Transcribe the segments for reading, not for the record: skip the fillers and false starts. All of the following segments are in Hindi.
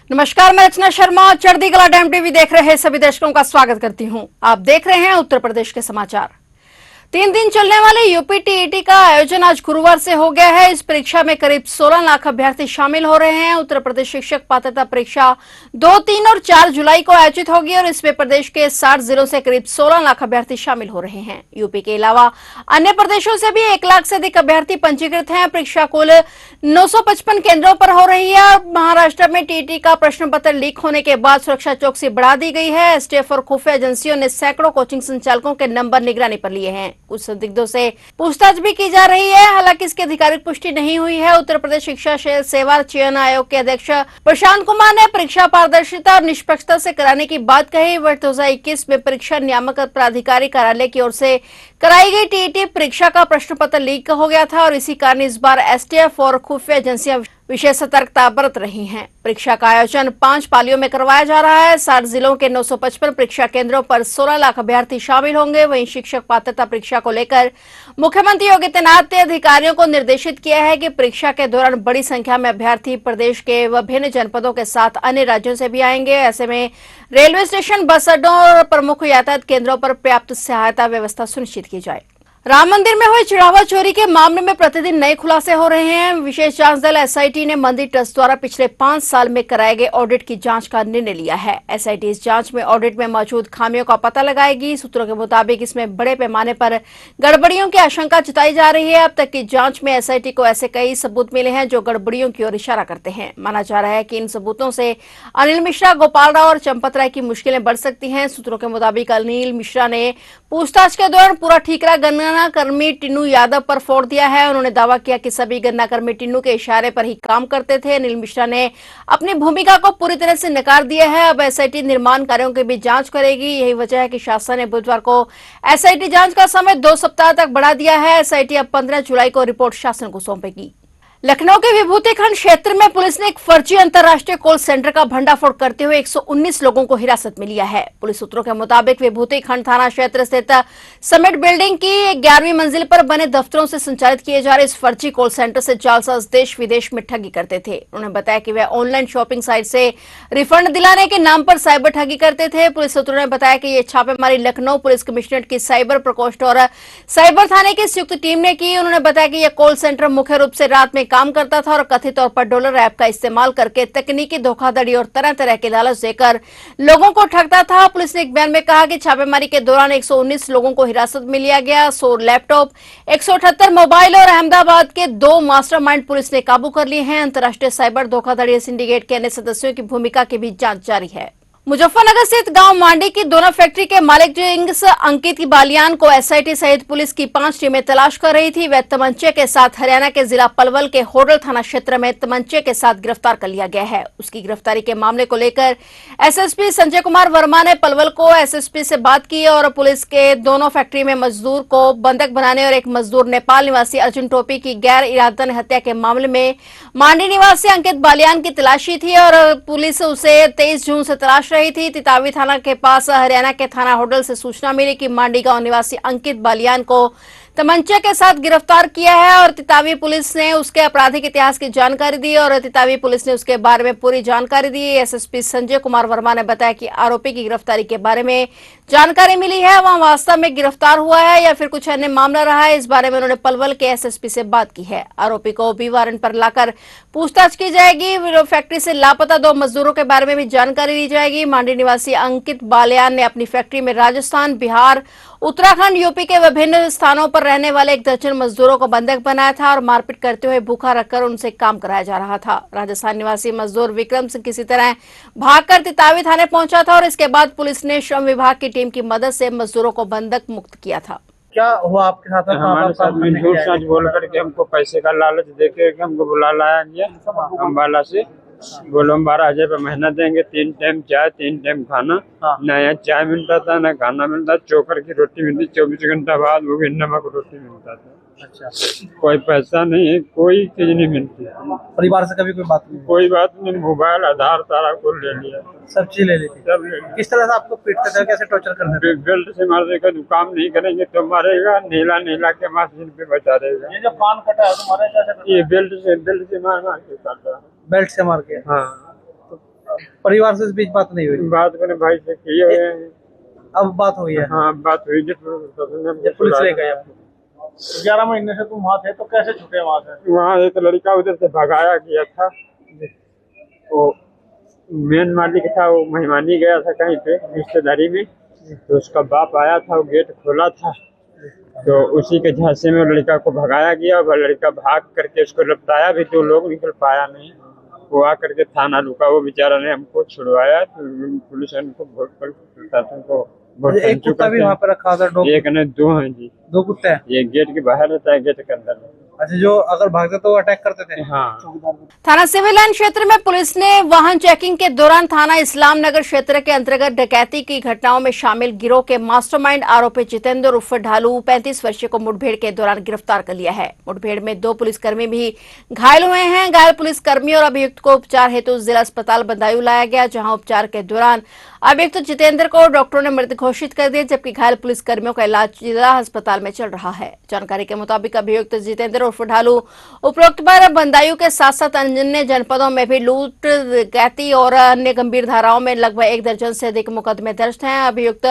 नमस्कार, मैं रचना शर्मा। चढ़ती कला टाइम टीवी देख रहे सभी दर्शकों का स्वागत करती हूं। आप देख रहे हैं उत्तर प्रदेश के समाचार। 3 दिन चलने वाले यूपी टीईटी का आयोजन आज गुरुवार से हो गया है। इस परीक्षा में करीब 16 लाख अभ्यर्थी शामिल हो रहे हैं। उत्तर प्रदेश शिक्षक पात्रता परीक्षा 2, 3 और 4 जुलाई को आयोजित होगी और इसमें प्रदेश के 60 जिलों से करीब 16 लाख अभ्यर्थी शामिल हो रहे हैं। यूपी के अलावा अन्य प्रदेशों से भी 1 लाख से अधिक अभ्यर्थी पंजीकृत हैं। परीक्षा कुल 955 केंद्रों पर हो रही है। महाराष्ट्र में टीईटी का प्रश्न पत्र लीक होने के बाद सुरक्षा चौकसी बढ़ा दी गई है। एसटीएफ और खुफिया एजेंसियों ने सैकड़ों कोचिंग संचालकों के नंबर निगरानी पर लिए हैं। कुछ संदिग्धों से पूछताछ भी की जा रही है, हालांकि इसकी आधिकारिक पुष्टि नहीं हुई है। उत्तर प्रदेश शिक्षा सेवा चयन आयोग के अध्यक्ष प्रशांत कुमार ने परीक्षा पारदर्शिता और निष्पक्षता से कराने की बात कही। वर्ष 2021 में परीक्षा नियामक प्राधिकारी कार्यालय की ओर से कराई गई टीईटी परीक्षा का प्रश्न पत्र लीक हो गया था और इसी कारण इस बार एसटीएफ और खुफिया एजेंसियां विशेष सतर्कता बरत रही हैं। परीक्षा का आयोजन 5 पालियों में करवाया जा रहा है। 60 जिलों के 955 परीक्षा केंद्रों पर 16 लाख अभ्यर्थी शामिल होंगे। वहीं शिक्षक पात्रता परीक्षा को लेकर मुख्यमंत्री योगी आदित्यनाथ ने अधिकारियों को निर्देशित किया है कि परीक्षा के दौरान बड़ी संख्या में अभ्यर्थी प्रदेश के विभिन्न जनपदों के साथ अन्य राज्यों से भी आएंगे। ऐसे में रेलवे स्टेशन, बस अड्डों और प्रमुख यातायात केंद्रों पर पर्याप्त सहायता व्यवस्था सुनिश्चित की जाए। राम मंदिर में हुई चढ़ावा चोरी के मामले में प्रतिदिन नए खुलासे हो रहे हैं। विशेष जांच दल एसआईटी ने मंदिर ट्रस्ट द्वारा पिछले 5 साल में कराए गए ऑडिट की जांच का निर्णय लिया है। एसआईटी इस जांच में ऑडिट में मौजूद खामियों का पता लगाएगी। सूत्रों के मुताबिक इसमें बड़े पैमाने पर गड़बड़ियों की आशंका जताई जा रही है। अब तक की जांच में एसआईटी को ऐसे कई सबूत मिले हैं जो गड़बड़ियों की ओर इशारा करते हैं। माना जा रहा है कि इन सबूतों से अनिल मिश्रा, गोपाल राव और चंपत राय की मुश्किलें बढ़ सकती हैं। सूत्रों के मुताबिक अनिल मिश्रा ने पूछताछ के दौरान पूरा ठीकरा गन्ना कर्मी टिन्नू यादव पर फोड़ दिया है। उन्होंने दावा किया कि सभी गन्ना कर्मी टिन्नू के इशारे पर ही काम करते थे। अनिल मिश्रा ने अपनी भूमिका को पूरी तरह से नकार दिया है। अब एसआईटी निर्माण कार्यों की भी जांच करेगी। यही वजह है कि शासन ने बुधवार को एसआईटी जांच का समय 2 सप्ताह तक बढ़ा दिया है। एसआईटी अब 15 जुलाई को रिपोर्ट शासन को सौंपेगी। लखनऊ के विभूति खंड क्षेत्र में पुलिस ने एक फर्जी अंतर्राष्ट्रीय कॉल सेंटर का भंडाफोड़ करते हुए 119 लोगों को हिरासत में लिया है। पुलिस सूत्रों के मुताबिक विभूति खंड थाना क्षेत्र स्थित समिट बिल्डिंग की 11वीं मंजिल पर बने दफ्तरों से संचालित किए जा रहे इस फर्जी कॉल सेंटर से जालसाज देश विदेश में ठगी करते थे। उन्होंने बताया कि वे ऑनलाइन शॉपिंग साइट से रिफंड दिलाने के नाम पर साइबर ठगी करते थे। पुलिस सूत्रों ने बताया कि ये छापेमारी लखनऊ पुलिस कमिश्नरेट की साइबर प्रकोष्ठ और साइबर थाने की संयुक्त टीम ने की। उन्होंने बताया कि यह कॉल सेंटर मुख्य रूप से रात में काम करता था और कथित तौर पर डॉलर ऐप का इस्तेमाल करके तकनीकी धोखाधड़ी और तरह तरह के लालच देकर लोगों को ठगता था। पुलिस ने एक बयान में कहा कि छापेमारी के दौरान 119 लोगों को हिरासत में लिया गया। 100 लैपटॉप, 178 मोबाइल और अहमदाबाद के 2 मास्टरमाइंड पुलिस ने काबू कर लिए हैं। अंतर्राष्ट्रीय साइबर धोखाधड़ी सिंडिकेट के अन्य सदस्यों की भूमिका की भी जांच जारी है। मुजफ्फरनगर स्थित गांव मांडी की दोनों फैक्ट्री के मालिक अंकित बालियान को एसआईटी सहित पुलिस की 5 टीमें तलाश कर रही थी। वह तमंचे के साथ हरियाणा के जिला पलवल के होडल थाना क्षेत्र में तमंचे के साथ गिरफ्तार कर लिया गया है। उसकी गिरफ्तारी के मामले को लेकर एसएसपी संजय कुमार वर्मा ने पलवल को एसएसपी से बात की और पुलिस के दोनों फैक्ट्री में मजदूर को बंधक बनाने और एक मजदूर नेपाल निवासी अर्जुन टोपी की गैर इरादतन हत्या के मामले में मांडी निवासी अंकित बालियान की तलाशी थी और पुलिस उसे 23 जून से तलाश रही थी। तितावी थाना के पास हरियाणा के थाना होडल से सूचना मिली कि मांडी गांव निवासी अंकित बालियान को तमंचे के साथ गिरफ्तार किया है और तितावी पुलिस ने उसके आपराधिक इतिहास की जानकारी दी और तितावी पुलिस ने उसके बारे में पूरी जानकारी दी। एसएसपी संजय कुमार वर्मा ने बताया कि आरोपी की गिरफ्तारी के बारे में जानकारी मिली है, वहां वास्तव में गिरफ्तार हुआ है या फिर कुछ अन्य मामला रहा है, इस बारे में उन्होंने पलवल के एसएसपी से बात की है। आरोपी को बी वारंट पर लाकर पूछताछ की जाएगी। फैक्ट्री से लापता 2 मजदूरों के बारे में भी जानकारी ली जाएगी। मांडी निवासी अंकित बालियान ने अपनी फैक्ट्री में राजस्थान, बिहार, उत्तराखंड, यूपी के विभिन्न स्थानों पर रहने वाले 1 दर्जन मजदूरों को बंधक बनाया था और मारपीट करते हुए भूखा रखकर उनसे काम कराया जा रहा था। राजस्थान निवासी मजदूर विक्रम सिंह किसी तरह भागकर तितावी थाने पहुंचा था और इसके बाद पुलिस ने श्रम विभाग की टीम की मदद से मजदूरों को बंधक मुक्त किया था। क्या हुआ आपके साथ? हमारे साथ में झूठ सच बोल करके हमको पैसे का लालच देके हमको बुला लाया गया अम्बाला से। बोलो हम 12,000 रुपये महीना देंगे, 3 टाइम चाय, 3 टाइम खाना। न यहाँ चाय मिलता था, न खाना मिलता, चोकर की रोटी मिलती, 24 घंटा बाद वो भी नमक रोटी मिलता था। अच्छा, कोई पैसा नहीं है, कोई चीज नहीं मिलती। परिवार से कभी कोई बात नहीं? कोई बात नहीं, मोबाइल, आधार सारा को ले लिया, सब चीज ले लेती। सब ले लिया। किस तरह से आपको पीटते थे, कैसे टॉर्चर करते थे? बेल्ट से मार देगा, तो काम नहीं करेंगे तो मारेगा, नीला नीला के मशीन पे बचा देगा। ये जो कान कटा है तो मारे कैसे? ये बेल्ट से मार मार के काटा। बेल्ट से मार के? हाँ। तो परिवार से इस बीच बात नहीं हुई? बात मैंने भाई से किए हुए हैं। अब बात हुई है? हाँ, बात हुई जब पुलिस ले गए आपको? 11 महीने से तुम वहाँ थे, तो कैसे छूटे वहाँ से? वहाँ एक लड़का उधर से भगाया गया था, वो मेन मालिक था, वो मेहमानी गया था कहीं पे रिश्तेदारी में, तो उसका बाप आया था, वो गेट खोला था, तो उसी के झांसे में लड़का को भगाया गया। वह लड़का भाग करके उसको लपटाया भी, तो लोग निकल पाया नहीं। वो आकर के थाना रुका, वो बेचारा ने हमको छुड़वाया, तो पुलिस ने उनको प्रशासन को एक कुत्ता भी वहाँ पे रखा था? एक नहीं, दो हैं जी। 2 कुत्ते हैं? ये गेट के बाहर रहता है, गेट के अंदर। अच्छा, जो अगर भागते तो अटैक करते थे? हाँ। थाना सिविल लाइन क्षेत्र में पुलिस ने वाहन चेकिंग के दौरान थाना इस्लाम नगर क्षेत्र के अंतर्गत डकैती की घटनाओं में शामिल गिरोह के मास्टरमाइंड आरोपी जितेंद्र उर्फ ढालू 35 वर्षीय को मुठभेड़ के दौरान गिरफ्तार कर लिया है। मुठभेड़ में 2 पुलिसकर्मी भी घायल हुए हैं। घायल पुलिसकर्मी और अभियुक्त को उपचार हेतु जिला अस्पताल बदायूं लाया गया, जहां उपचार के दौरान अभियुक्त जितेंद्र को डॉक्टरों ने मृत घोषित कर दिया, जबकि घायल पुलिसकर्मियों का इलाज जिला अस्पताल में चल रहा है। जानकारी के मुताबिक अभियुक्त जितेंद्र उर्फ ढालू उपरोक्त पर बदायूं के साथ साथ अन्य जनपदों में भी लूट, डकैती और अन्य गंभीर धाराओं में लगभग 1 दर्जन से अधिक मुकदमे दर्ज हैं। अभियुक्त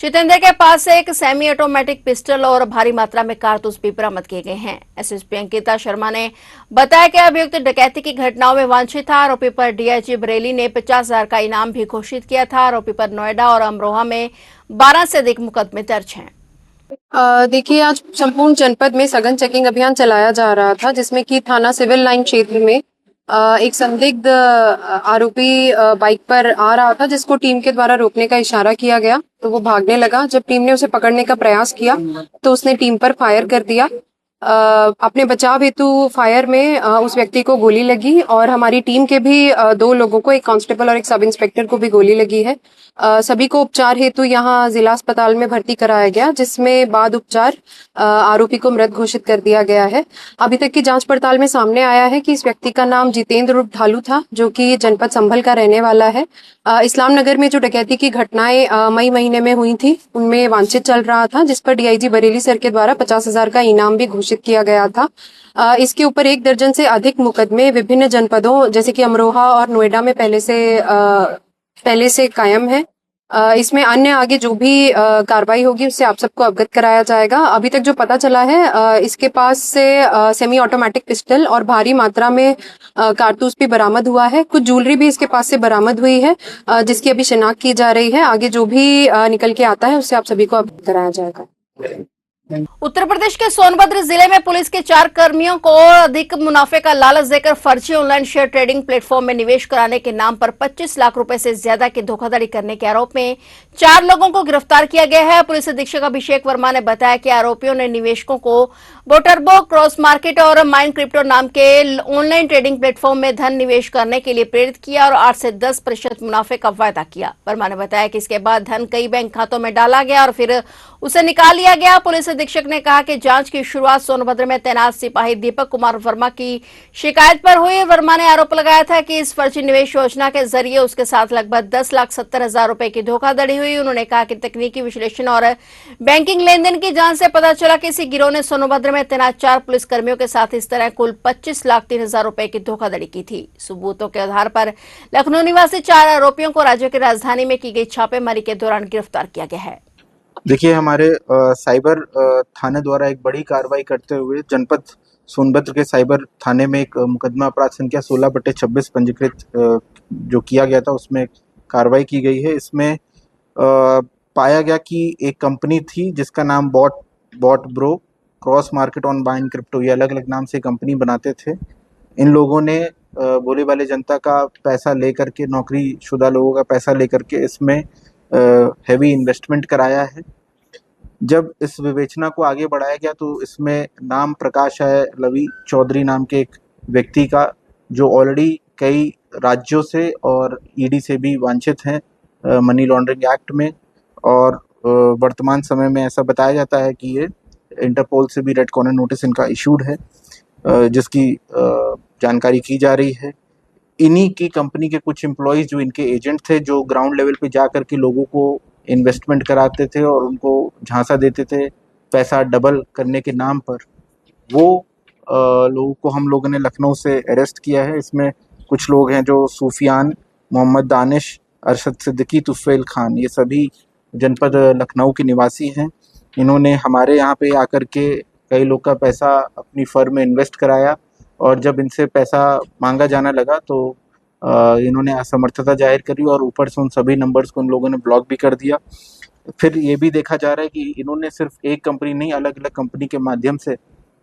जितेंद्र के पास से एक सेमी ऑटोमेटिक पिस्टल और भारी मात्रा में कारतूस भी बरामद किए गए हैं। एसएसपी अंकिता शर्मा ने बताया कि अभियुक्त डकैती की घटनाओं में वांछित था। आरोपी पर डीआईजी बरेली ने 50,000 का इनाम भी घोषित किया था। आरोपी पर नोएडा और अमरोहा में 12 से अधिक मुकदमे दर्ज हैं। देखिए, आज संपूर्ण जनपद में सघन चेकिंग अभियान चलाया जा रहा था, जिसमें कि थाना सिविल लाइन क्षेत्र में एक संदिग्ध आरोपी बाइक पर आ रहा था, जिसको टीम के द्वारा रोकने का इशारा किया गया, तो वो भागने लगा। जब टीम ने उसे पकड़ने का प्रयास किया तो उसने टीम पर फायर कर दिया। अपने बचाव हेतु फायर में उस व्यक्ति को गोली लगी और हमारी टीम के भी 2 लोगों को, एक कांस्टेबल और एक सब इंस्पेक्टर को भी गोली लगी है। सभी को उपचार हेतु यहाँ जिला अस्पताल में भर्ती कराया गया, जिसमें बाद उपचार आरोपी को मृत घोषित कर दिया गया है। अभी तक की जांच पड़ताल में सामने आया है कि इस व्यक्ति का नाम जितेंद्र उर्फ ढालू था, जो कि जनपद संभल का रहने वाला है। इस्लाम नगर में जो डकैती की घटनाएं मई महीने में हुई थी, उनमें वांछित चल रहा था, जिस पर डीआईजी बरेली सर के द्वारा 50,000 का इनाम भी घोषित किया गया था। इसके ऊपर 1 दर्जन से अधिक मुकदमे विभिन्न जनपदों जैसे कि अमरोहा और नोएडा में पहले से कायम है। इसमें अन्य आगे जो भी कार्रवाई होगी उससे आप सबको अवगत कराया जाएगा। अभी तक जो पता चला है, इसके पास से सेमी ऑटोमेटिक पिस्टल और भारी मात्रा में कारतूस भी बरामद हुआ है। कुछ ज्वेलरी भी इसके पास से बरामद हुई है, जिसकी अभी शिनाख्त की जा रही है। आगे जो भी निकल के आता है उससे आप सभी को अवगत कराया जाएगा। उत्तर प्रदेश के सोनभद्र जिले में पुलिस के 4 कर्मियों को अधिक मुनाफे का लालच देकर फर्जी ऑनलाइन शेयर ट्रेडिंग प्लेटफॉर्म में निवेश कराने के नाम पर 25 लाख रुपए से ज्यादा की धोखाधड़ी करने के आरोप में 4 लोगों को गिरफ्तार किया गया है। पुलिस अधीक्षक अभिषेक वर्मा ने बताया कि आरोपियों ने निवेशकों को बोटरबो, क्रॉस मार्केट और माइंड क्रिप्टो नाम के ऑनलाइन ट्रेडिंग प्लेटफॉर्म में धन निवेश करने के लिए प्रेरित किया और 8 से 10% मुनाफे का वायदा किया। वर्मा ने बताया कि इसके बाद धन कई बैंक खातों में डाला गया और फिर उसे निकाल लिया गया। पुलिस अधीक्षक ने कहा कि जांच की शुरुआत सोनभद्र में तैनात सिपाही दीपक कुमार वर्मा की शिकायत पर हुई। वर्मा ने आरोप लगाया था कि इस फर्जी निवेश योजना के जरिए उसके साथ लगभग 10,70,000 रुपए की धोखाधड़ी हुई। उन्होंने कहा कि तकनीकी विश्लेषण और बैंकिंग लेनदेन की जांच से पता चला कि इसी गिरोह ने सोनभद्र में तैनात 4 पुलिसकर्मियों के साथ इस तरह कुल 25,03,000 रुपए की धोखाधड़ी की थी। सबूतों के आधार पर लखनऊ निवासी 4 आरोपियों को राज्य की राजधानी में की गई छापेमारी के दौरान गिरफ्तार किया गया है। देखिए, हमारे साइबर थाने द्वारा एक बड़ी कार्रवाई करते हुए जनपद सोनभद्र के साइबर थाने में एक मुकदमा अपराध संख्या 16/26 पंजीकृत जो किया गया था, उसमें कार्रवाई की गई है। इसमें पाया गया कि एक कंपनी थी जिसका नाम bot bro, cross market on bind crypto, ये अलग अलग नाम से कंपनी बनाते थे। इन लोगों ने भोले वाले जनता का पैसा लेकर के, नौकरी शुदा लोगों का पैसा लेकर के इसमें हैवी इन्वेस्टमेंट कराया है। जब इस विवेचना को आगे बढ़ाया गया तो इसमें नाम प्रकाश है लवी चौधरी नाम के एक व्यक्ति का, जो ऑलरेडी कई राज्यों से और ईडी से भी वांछित हैं मनी लॉन्ड्रिंग एक्ट में, और वर्तमान समय में ऐसा बताया जाता है कि ये इंटरपोल से भी रेड कॉर्नर नोटिस इनका इशूड है, जिसकी जानकारी की जा रही है। इन्हीं की कंपनी के कुछ एम्प्लॉयज़ जो इनके एजेंट थे, जो ग्राउंड लेवल पे जा कर के लोगों को इन्वेस्टमेंट कराते थे और उनको झांसा देते थे पैसा डबल करने के नाम पर, वो लोगों को हम लोगों ने लखनऊ से अरेस्ट किया है। इसमें कुछ लोग हैं जो सूफियान मोहम्मद दानिश, अरशद सिद्दीकी, तुफैल खान, ये सभी जनपद लखनऊ के निवासी हैं। इन्होंने हमारे यहाँ पे आकर के कई लोग का पैसा अपनी फर्म में इन्वेस्ट कराया और जब इनसे पैसा मांगा जाना लगा तो इन्होंने असमर्थता जाहिर करी और ऊपर से उन सभी नंबर्स को उन लोगों ने ब्लॉक भी कर दिया। फिर ये भी देखा जा रहा है कि इन्होंने सिर्फ एक कंपनी नहीं, अलग अलग कंपनी के माध्यम से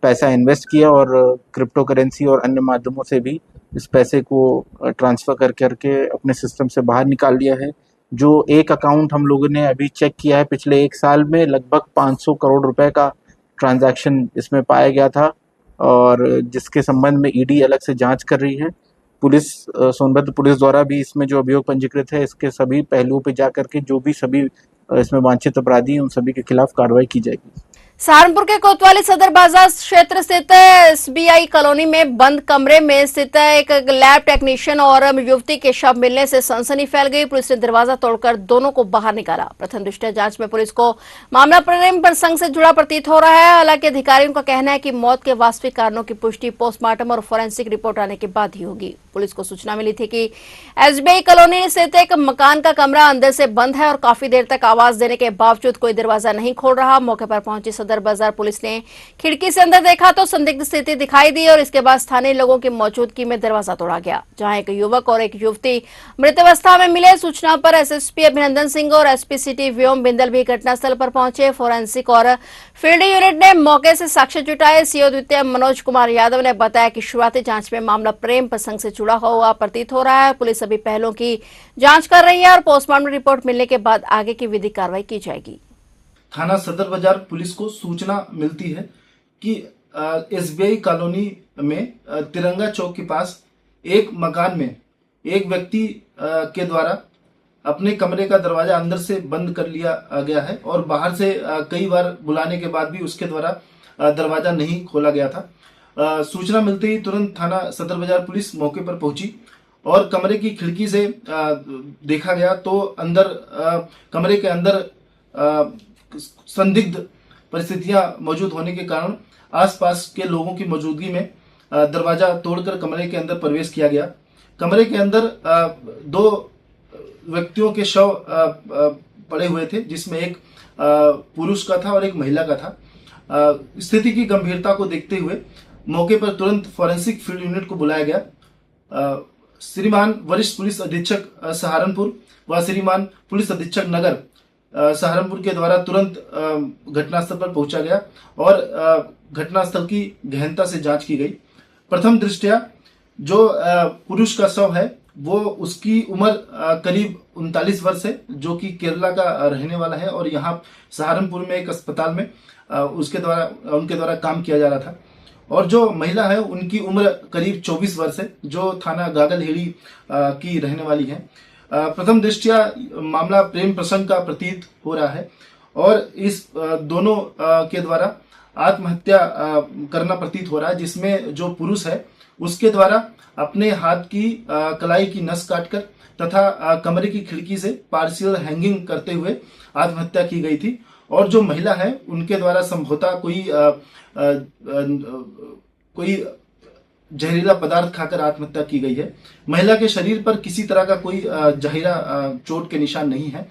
पैसा इन्वेस्ट किया और क्रिप्टो करेंसी और अन्य माध्यमों से भी इस पैसे को ट्रांसफ़र करके अपने सिस्टम से बाहर निकाल लिया है। जो एक अकाउंट हम लोगों ने अभी चेक किया है, पिछले 1 साल में लगभग 500 करोड़ रुपए का ट्रांजैक्शन इसमें पाया गया था और जिसके संबंध में ईडी अलग से जांच कर रही है। पुलिस, सोनभद्र पुलिस द्वारा भी इसमें जो अभियोग पंजीकृत है, इसके सभी पहलुओं पे जा करके जो भी सभी इसमें वांछित अपराधी हैं उन सभी के खिलाफ कार्रवाई की जाएगी। सहारनपुर के कोतवाली सदर बाजार क्षेत्र स्थित एसबीआई कॉलोनी में बंद कमरे में स्थित एक लैब टेक्नीशियन और युवती के शव मिलने से सनसनी फैल गई। पुलिस ने दरवाजा तोड़कर दोनों को बाहर निकाला। प्रथम दृष्टया जांच में पुलिस को मामला प्रेम प्रसंग से जुड़ा प्रतीत हो रहा है। हालांकि अधिकारियों का कहना है कि मौत के वास्तविक कारणों की पुष्टि पोस्टमार्टम और फोरेंसिक रिपोर्ट आने के बाद ही होगी। पुलिस को सूचना मिली थी कि एसबीआई कॉलोनी स्थित एक मकान का कमरा अंदर से बंद है और काफी देर तक आवाज देने के बावजूद कोई दरवाजा नहीं खोल रहा। मौके पर पहुंची सदर बाजार पुलिस ने खिड़की से अंदर देखा तो संदिग्ध स्थिति दिखाई दी और इसके बाद स्थानीय लोगों की मौजूदगी में दरवाजा तोड़ा गया, जहां एक युवक और एक युवती मृत अवस्था में मिले। सूचना पर एसएसपी अभिनंदन सिंह और एसपी सिटी व्योम बिंदल भी घटनास्थल पर पहुंचे। फोरेंसिक और फील्ड यूनिट ने मौके से साक्ष्य जुटाए। सीओ द्वितीय मनोज कुमार यादव ने बताया कि शुरुआती जांच में मामला प्रेम प्रसंग से जुड़ा हुआ प्रतीत हो रहा है। पुलिस सभी पहलुओं की जांच कर रही है और पोस्टमार्टम रिपोर्ट मिलने के बाद आगे की विधिक कार्रवाई की जाएगी। थाना सदर बाजार पुलिस को सूचना मिलती है कि एसबीआई कॉलोनी में तिरंगा चौक के पास एक मकान में एक व्यक्ति के द्वारा अपने कमरे का दरवाजा अंदर से बंद कर लिया गया है और बाहर से कई बार बुलाने के बाद भी उसके द्वारा दरवाजा नहीं खोला गया था। सूचना मिलते ही तुरंत थाना सदर बाजार पुलिस मौके पर पहुंची और कमरे की खिड़की से देखा गया तो अंदर कमरे के अंदर संदिग्ध परिस्थितियां मौजूद होने के कारण आसपास के लोगों की मौजूदगी में दरवाजा तोड़कर कमरे के अंदर प्रवेश किया गया। कमरे के अंदर 2 व्यक्तियों के शव पड़े हुए थे, जिसमें एक पुरुष का था और एक महिला का था। स्थिति की गंभीरता को देखते हुए मौके पर तुरंत फोरेंसिक फील्ड यूनिट को बुलाया गया। श्रीमान वरिष्ठ पुलिस अधीक्षक सहारनपुर व श्रीमान पुलिस अधीक्षक नगर सहारनपुर के द्वारा तुरंत घटनास्थल पर पहुंचा गया और घटनास्थल की गहनता से जांच की गई। प्रथम दृष्टया जो पुरुष का शव है वो उसकी उम्र करीब 39 वर्ष है, जो कि केरला का रहने वाला है और यहाँ सहारनपुर में एक अस्पताल में उनके द्वारा काम किया जा रहा था। और जो महिला है उनकी उम्र करीब 24 वर्ष है, जो थाना गागलहेड़ी की रहने वाली है। प्रथम दृष्टया मामला प्रेम प्रसंग का प्रतीत हो रहा है और इस दोनों के द्वारा आत्महत्या करना प्रतीत हो रहा है, जिसमें जो पुरुष है उसके द्वारा अपने हाथ की कलाई की नस काटकर तथा कमरे की खिड़की से पार्शियल हैंगिंग करते हुए आत्महत्या की गई थी और जो महिला है उनके द्वारा संभवतः कोई जहरीला पदार्थ खाकर आत्महत्या की गई है। महिला के शरीर पर किसी तरह का कोई जहरीला चोट के निशान नहीं है।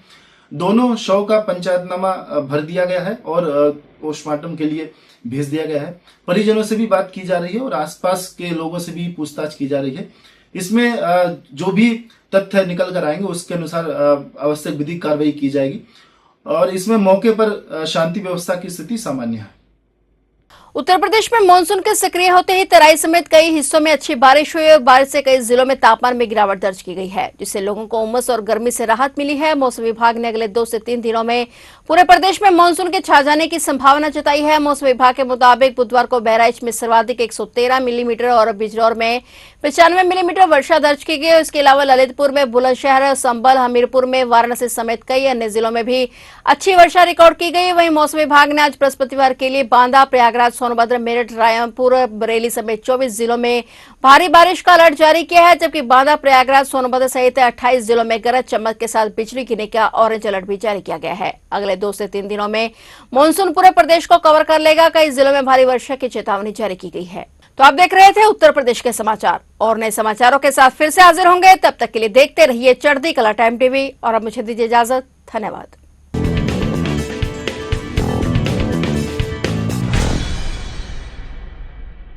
दोनों शव का पंचायतनामा भर दिया गया है और पोस्टमार्टम के लिए भेज दिया गया है। परिजनों से भी बात की जा रही है और आसपास के लोगों से भी पूछताछ की जा रही है। इसमें जो भी तथ्य निकल कर आएंगे उसके अनुसार आवश्यक विधिक कार्रवाई की जाएगी और इसमें मौके पर शांति व्यवस्था की स्थिति सामान्य है। उत्तर प्रदेश में मानसून के सक्रिय होते ही तराई समेत कई हिस्सों में अच्छी बारिश हुई और बारिश से कई जिलों में तापमान में गिरावट दर्ज की गई है, जिससे लोगों को उमस और गर्मी से राहत मिली है। मौसम विभाग ने अगले 2 से 3 दिनों में पूरे प्रदेश में मानसून के छा जाने की संभावना जताई है। मौसम विभाग के मुताबिक बुधवार को बहराइच में सर्वाधिक 113 मिलीमीटर और बिजनौर में 95 मिलीमीटर वर्षा दर्ज की गई। इसके अलावा ललितपुर में, बुलंदशहर, संभल, हमीरपुर में, वाराणसी समेत कई अन्य जिलों में भी अच्छी वर्षा रिकॉर्ड की गई। वहीं मौसम विभाग ने आज बृहस्पतिवार के लिए बांदा, प्रयागराज, सोनभद्र, मेरठ, रायपुर, बरेली समेत 24 जिलों में भारी बारिश का अलर्ट जारी किया है, जबकि बांदा, प्रयागराज, सोनभद्र सहित 28 जिलों में गरज चमक के साथ बिजली गिरने का ऑरेंज अलर्ट भी जारी किया गया है। अगले 2 से 3 दिनों में मानसून पूरे प्रदेश को कवर कर लेगा। कई जिलों में भारी वर्षा की चेतावनी जारी की गई है। तो आप देख रहे थे उत्तर प्रदेश के समाचार, और नए समाचारों के साथ फिर से हाजिर होंगे। तब तक के लिए देखते रहिए चढ़ती कला टाइम टीवी, और अब मुझे दीजिए इजाजत। धन्यवाद।